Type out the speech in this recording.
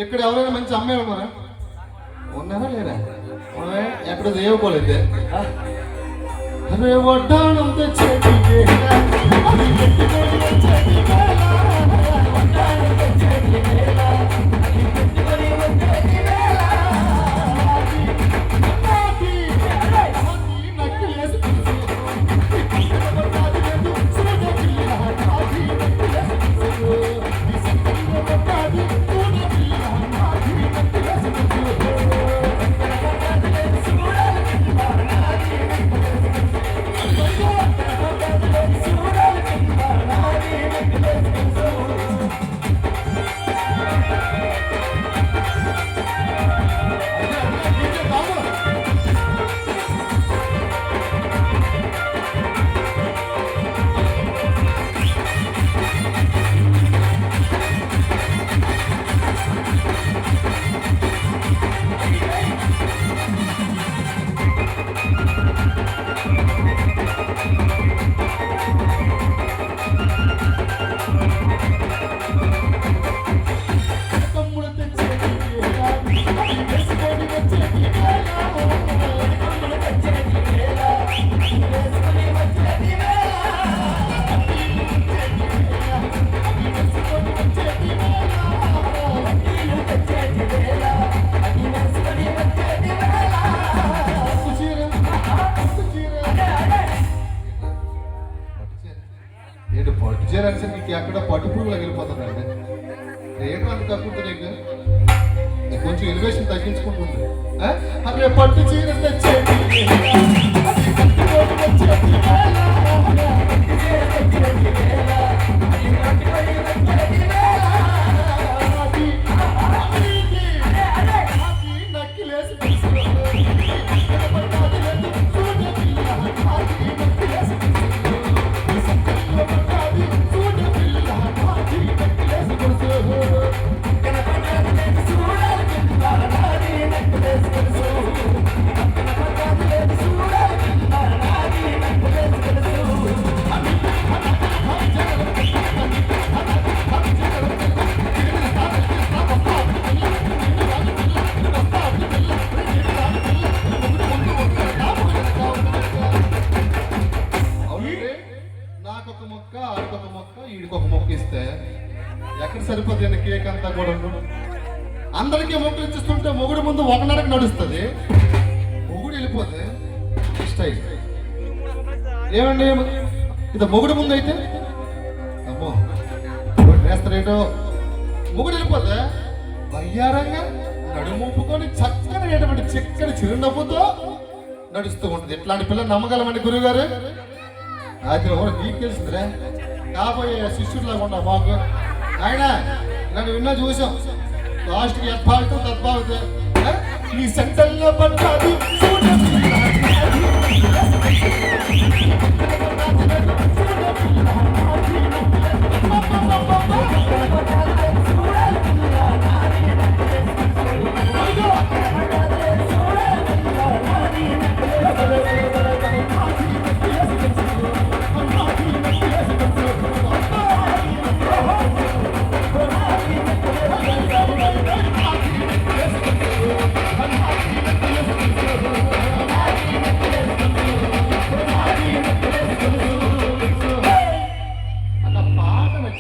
ఇక్కడ ఎవరైనా మంచి అమ్మాయి ఉన్నారా? ఉన్నారా లేరా? ఎక్కడ దేవకోలేదు అరే వడ్డాణం తెచ్చేది ఏంటి పట్టు చీర అంటే నీకు ఎక్కడ పట్టు పురుగులు వెళ్ళిపోతుందండి. రేటు అంత తక్కువ నీకు కొంచెం ఎలివేషన్ తగ్గించుకుంటుంది. అరే పట్టు చీర తెచ్చేది నాకొక మొక్క ఆడికొక మొక్క ఈడికొక మొక్క ఇస్తే ఎక్కడ సరిపోతుంది కేక్ అంతా కూడా. అందరికీ మొక్కలు ఇచ్చిస్తుంటే మొగుడు ముందు ఒకనరకు నడుస్తుంది, మొగుడు వెళ్ళిపోతే స్టైల్ ఏమండి. ఇది మొగుడు ముందు అయితే అమ్మో వేస్తారేటో, మొగుడు వెళ్ళిపోతే వయ్యారంగా నడుముప్పుకొని చక్కని ఎటువంటి చిక్కని చిరునవ్వుతో నడుస్తూ ఉంటుంది. ఇట్లాంటి పిల్లలు నమ్మగలమండి గురువుగారు? అది కూడా నీకు తెలుస్తుందిరా, కాబోయే శిష్యుడిలాగా ఉన్నా మాకు. ఆయన నన్ను విన్నా చూసాం, లాస్ట్కి ఎత్బాగుతాం తద్బాగుతాం నీ సెంటర్లో పట్టాలి.